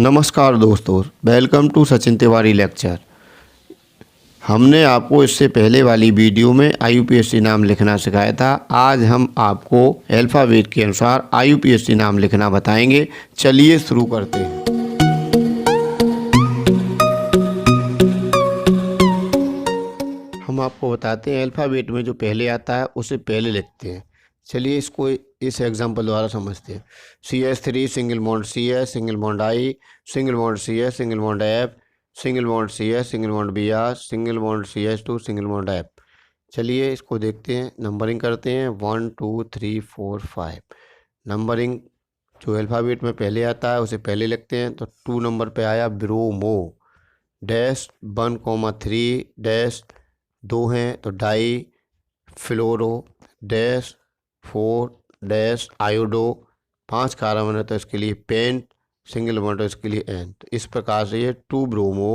नमस्कार दोस्तों, welcome to Sachin Tiwari lecture. हमने आपको इससे पहले वाली वीडियो में IUPAC नाम लिखना सिखाया था। आज हम आपको अल्फ़ाबेट के अनुसार IUPAC नाम लिखना बताएंगे। चलिए शुरू करते हैं। हम आपको बताते हैं अल्फ़ाबेट में जो पहले आता है उसे पहले लिखते हैं। चलिए इसको इस एग्जाम्पल द्वारा समझते हैं। CH3 single bond CS single bond I single bond CS single bond F single bond CS single bond Br single bond CH2 single bond F। चलिए इसको देखते हैं, नंबरिंग करते हैं 1 2 3 4 5। नंबरिंग जो अल्फ़ाबेट में पहले आता है उसे पहले लिखते हैं। तो 2 नंबर पे आया ब्रोमो डैश 1,3 डैश 2 हैं तो डाई फ्लोरो डैश 4 डैश आयोडो 5 कार्बन है तो इसके लिए पेंट सिंगल बॉन्ड है इसके लिए एन। तो इस प्रकार से ये 2 ब्रोमो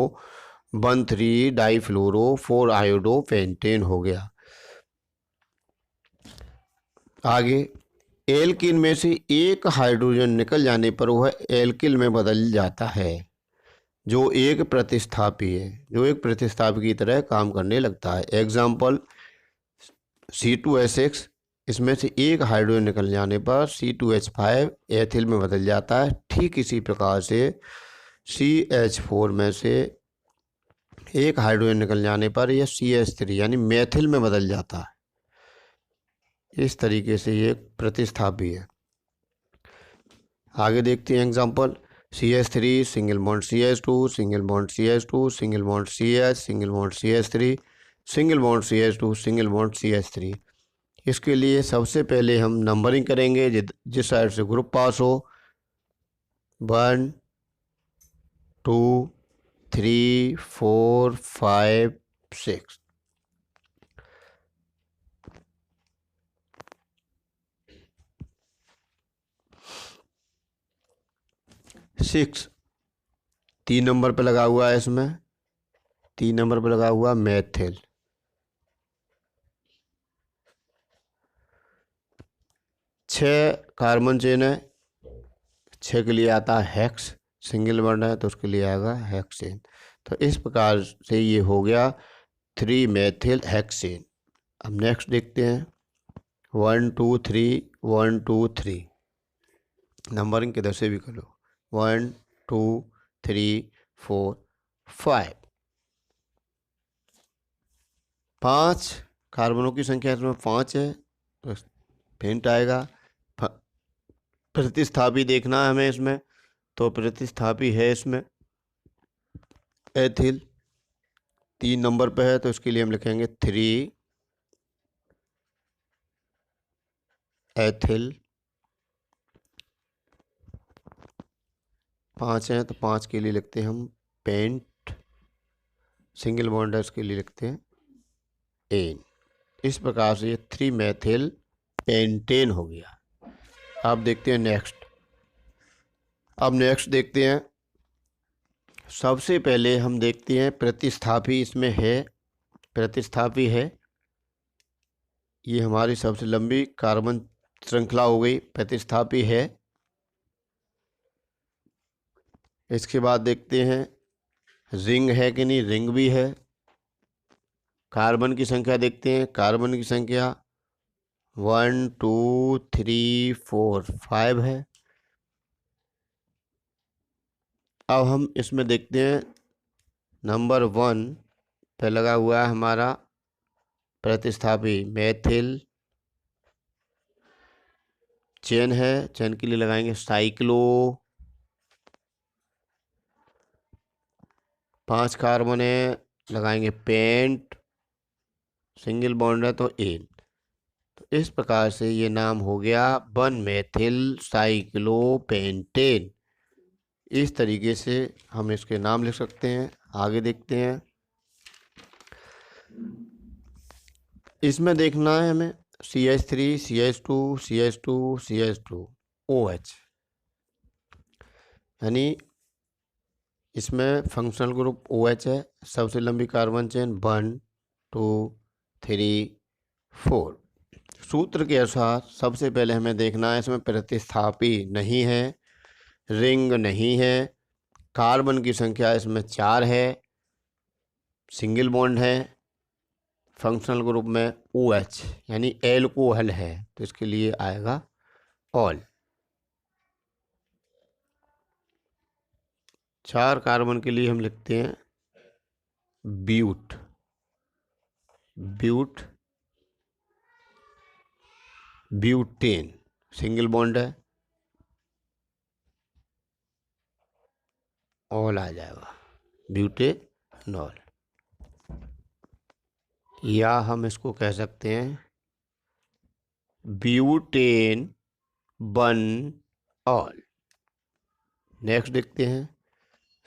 1 3 डाई फ्लोरो 4 आयोडो पेंटेन हो गया। आगे एल्किन में से एक हाइड्रोजन निकल जाने पर वह एल्किल में बदल जाता है जो एक प्रतिस्थापी है, जो एक प्रतिस्थापी की तरह काम करने लगता है। एग्जाम्पल C2H6, इसमें से एक हाइड्रोजन निकल जाने पर C2H5 एथिल में बदल जाता है। ठीक इसी प्रकार से CH4 में से एक हाइड्रोजन निकल जाने पर यह CH3 यानी मेथिल में बदल जाता है। इस तरीके से ये प्रतिस्थापी है। आगे देखते हैं example CH3 single bond CH2 single bond CH2 single bond CH single bond CH3 single bond CH2 single bond CH3। इसके लिए सबसे पहले हम नंबरिंग करेंगे जिस साइड से ग्रुप पास हो। 1 2 3 4 5 6। सिक्स 3 नंबर पे लगा हुआ है, इसमें 3 नंबर पे लगा हुआ मेथिल। 6 कार्बन चेन है, 6 के लिए आता है हेक्स, सिंगल बॉन्ड है तो उसके लिए आएगा हेक्सेन। तो इस प्रकार से ये हो गया 3 मेथिल हेक्सेन। अब नेक्स्ट देखते हैं 1 2 3 1 2 3। नंबरिंग किधर से भी कर लो 1 2 3 4 5। 5 कार्बनों की संख्या इसमें 5 है तो फेंट आएगा। प्रतिस्थापी देखना है हमें इसमें, तो प्रतिस्थापी है इसमें एथिल। 3 नंबर पे है तो इसके लिए हम लिखेंगे 3 एथिल। 5 हैं तो 5 के लिए लिखते हैं हम पेंट, सिंगल बॉन्ड है उसके लिए लिखते हैं एन। इस प्रकार से ये 3 मेथिल पेंटेन हो गया। अब देखते हैं नेक्स्ट। अब नेक्स्ट देखते हैं, सबसे पहले हम देखते हैं प्रतिस्थापी इसमें है। प्रतिस्थापी है, ये हमारी सबसे लंबी कार्बन श्रृंखला हो गई, प्रतिस्थापी है। इसके बाद देखते हैं रिंग है कि नहीं, रिंग भी है। कार्बन की संख्या देखते हैं, कार्बन की संख्या 1 2 3 4 5 है। अब हम इसमें देखते हैं नंबर 1 पे लगा हुआ है हमारा प्रतिस्थापी मेथिल। चेन है, चेन के लिए लगाएंगे साइक्लो। 5 कार्बन है, लगाएंगे पेंट, सिंगल बॉन्ड है तो एन। तो इस प्रकार से ये नाम हो गया 1 मेथिल साइक्लोपेंटेन। इस तरीके से हम इसके नाम लिख सकते हैं। आगे देखते हैं, इसमें देखना है हमें CH3 CH2 CH2 CH2 OH, यानी इसमें फंक्शनल ग्रुप OH है। सबसे लंबी कार्बन चेन 1 2 3 4। सूत्र के अनुसार सबसे पहले हमें देखना है इसमें प्रतिस्थापी नहीं है, रिंग नहीं है, कार्बन की संख्या इसमें 4 है, सिंगल बॉन्ड है, फंक्शनल ग्रुप में OH यानी एल्कोहल है, तो इसके लिए आएगा ऑल। 4 कार्बन के लिए हम लिखते हैं but, but, butane, single bond है, ऑल आ जाएगा, ब्यूटेनॉल। या हम इसको कह सकते हैं ब्यूटेन वन ऑल। नेक्स्ट देखते हैं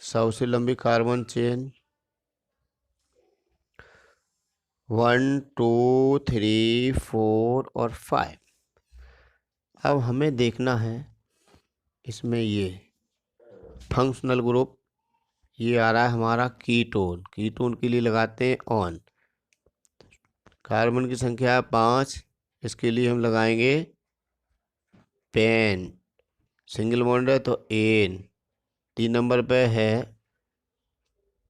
सबसे लंबी कार्बन चेन 1 2 3 4 और 5। अब हमें देखना है इसमें ये फंक्शनल ग्रुप, ये आ रहा है हमारा कीटोन, कीटोन के लिए लगाते हैं ऑन। कार्बन की संख्या है 5, इसके लिए हम लगाएंगे पेन, सिंगल बॉन्ड है तो एन। 3 नंबर पे है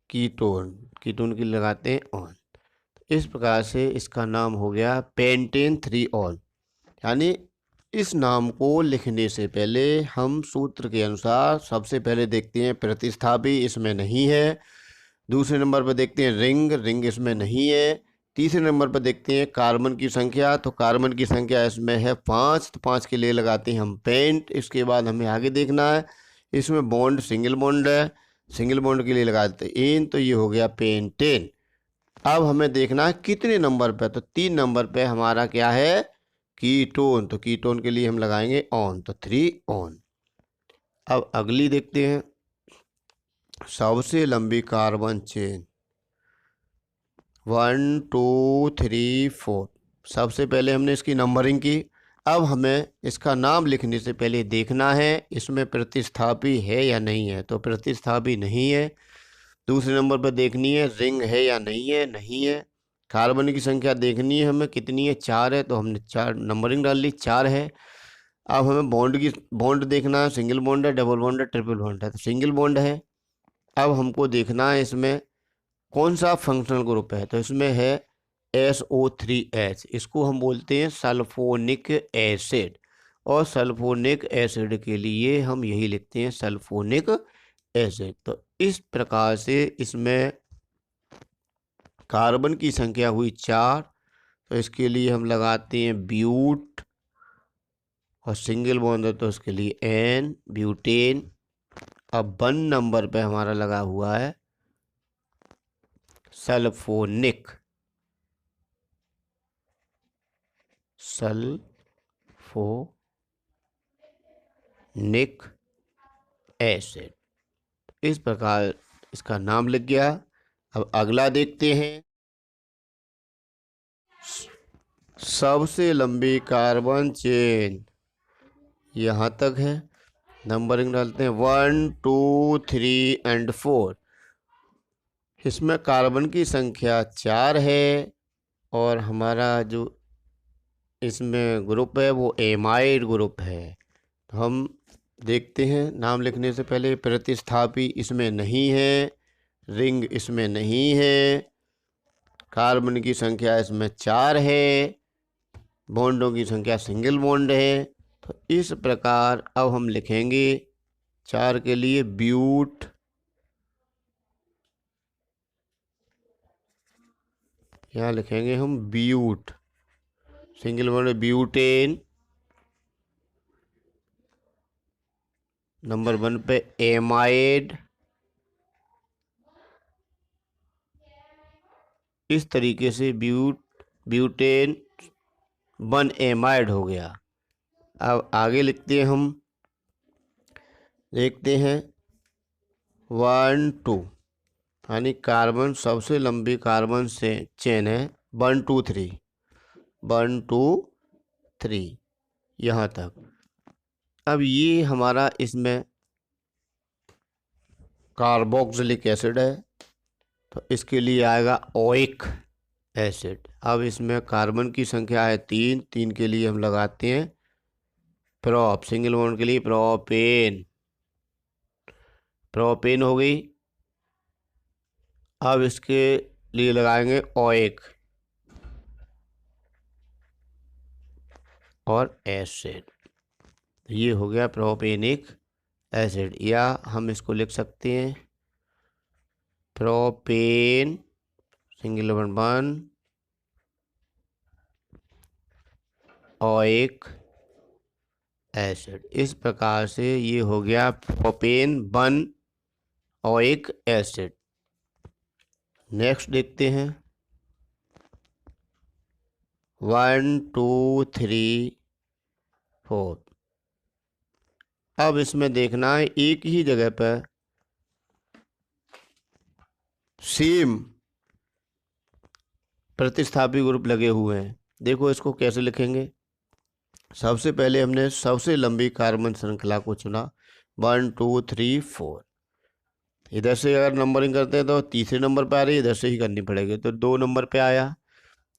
कीटोन, कीटोन के लिए लगाते हैं ऑन। इस प्रकार से इसका नाम हो गया पेंटेन 3 ऑन। यानी इस नाम को लिखने से पहले हम सूत्र के अनुसार सबसे पहले देखते हैं प्रतिस्थापी, इसमें नहीं है। दूसरे नंबर पर देखते हैं रिंग, रिंग इसमें नहीं है। तीसरे नंबर पर देखते हैं कार्बन की संख्या, तो कार्बन की संख्या इसमें है 5, तो 5 के लिए लगाते हैं हम पेंट। इसके बाद हमें आगे देखना है इसमें बॉन्ड, सिंगल बॉन्ड है, सिंगल बॉन्ड के लिए लगाते हैं एन, तो ये हो गया पेंटेन। अब हमें देखना है कितने नंबर पे, तो 3 नंबर पे हमारा क्या है कीटोन, तो कीटोन के लिए हम लगाएंगे ऑन, तो 3 ऑन। अब अगली देखते हैं सबसे लंबी कार्बन चेन 1 2 3 4। सबसे पहले हमने इसकी नंबरिंग की। अब हमें इसका नाम लिखने से पहले देखना है इसमें प्रतिस्थापी है या नहीं है, तो प्रतिस्थापी नहीं है। दूसरे नंबर पर देखनी है रिंग है या नहीं है, नहीं है। कार्बन की संख्या देखनी है हमें कितनी है, 4 है, तो हमने 4 नंबरिंग डाल ली, 4 है। अब हमें बॉन्ड देखना है, सिंगल बॉन्ड है, डबल बॉन्ड है, ट्रिपल बॉन्ड है, तो सिंगल बॉन्ड है। अब हमको देखना है इसमें कौन सा फंक्शनल ग्रुप है, तो इसमें है SO3H, इसको हम बोलते हैं सल्फोनिक एसिड। और सल्फोनिक एसिड के लिए हम यही लिखते हैं सल्फोनिक एसिड। तो इस प्रकार से इसमें कार्बन की संख्या हुई 4, तो इसके लिए हम लगाते हैं ब्यूट, और सिंगल बॉन्ड है तो इसके लिए एन, ब्यूटेन। अब 1 नंबर पे हमारा लगा हुआ है सल्फोनिक, सल्फोनिक एसिड। इस प्रकार इसका नाम लग गया। अब अगला देखते हैं सबसे लंबी कार्बन चेन, यहाँ तक है। नंबरिंग डालते हैं 1 2 3 एंड 4। इसमें कार्बन की संख्या 4 है, और हमारा जो इसमें ग्रुप है वो एमाइड ग्रुप है। तो हम देखते हैं नाम लिखने से पहले प्रतिस्थापी इसमें नहीं है, रिंग इसमें नहीं है, कार्बन की संख्या इसमें 4 है, बॉन्डों की संख्या सिंगल बॉन्ड है। तो इस प्रकार अब हम लिखेंगे 4 के लिए ब्यूट, यहाँ लिखेंगे हम but, single bond butane. Number 1 पे एमाइड। इस तरीके से ब्यूटेन 1 एमाइड हो गया। अब आगे लिखते हैं हम, देखते हैं 1 2, यानी कार्बन सबसे लंबी कार्बन से चेन है 1 2 3, 1 2 3 यहाँ तक। अब ये हमारा इसमें कार्बोक्सिलिक एसिड है, तो इसके लिए आएगा ओइक एसिड। अब इसमें कार्बन की संख्या है 3, 3 के लिए हम लगाते हैं प्रोप, सिंगल बॉन्ड के लिए प्रोपेन। प्रोपेन हो गई। अब इसके लिए लगाएंगे ओइक और एसिड। ये हो गया प्रोपेनिक एसिड, या हम इसको लिख सकते हैं propane single one oic acid. इस प्रकार से ये हो गया propane one oic acid. Next देखते हैं 1 2 3 4। अब इसमें देखना है एक ही जगह पर सेम प्रतिस्थापी ग्रुप लगे हुए हैं। देखो इसको कैसे लिखेंगे। सबसे पहले हमने सबसे लंबी कार्बन श्रृंखला को चुना 1 2 3 4। इधर से अगर नंबरिंग करते हैं तो तीसरे नंबर पे आ रही है, इधर से ही करनी पड़ेगी, तो 2 नंबर पे आया।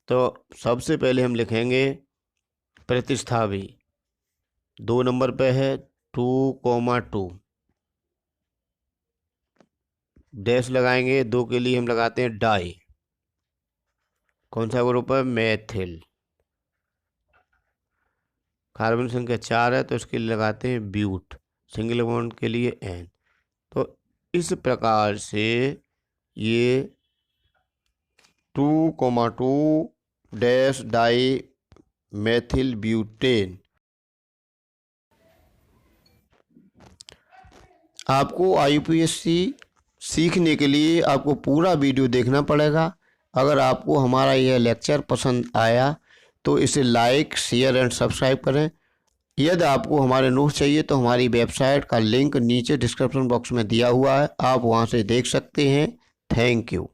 तो सबसे पहले हम लिखेंगे प्रतिस्थापी, 2 नंबर पे है 2,2 डैश लगाएंगे। 2 के लिए हम लगाते हैं डाई। कौन सा ग्रुप है? मेथिल। कार्बन संख्या 4 है तो इसके लिए लगाते हैं ब्यूट, सिंगल बॉन्ड के लिए एन। तो इस प्रकार से ये 2,2 डैश डाई मेथिल ब्यूटेन। आपको IUPAC सीखने के लिए आपको पूरा वीडियो देखना पड़ेगा। अगर आपको हमारा यह लेक्चर पसंद आया तो इसे लाइक शेयर एंड सब्सक्राइब करें। यदि आपको हमारे नोट्स चाहिए तो हमारी वेबसाइट का लिंक नीचे डिस्क्रिप्शन बॉक्स में दिया हुआ है, आप वहां से देख सकते हैं। Thank you.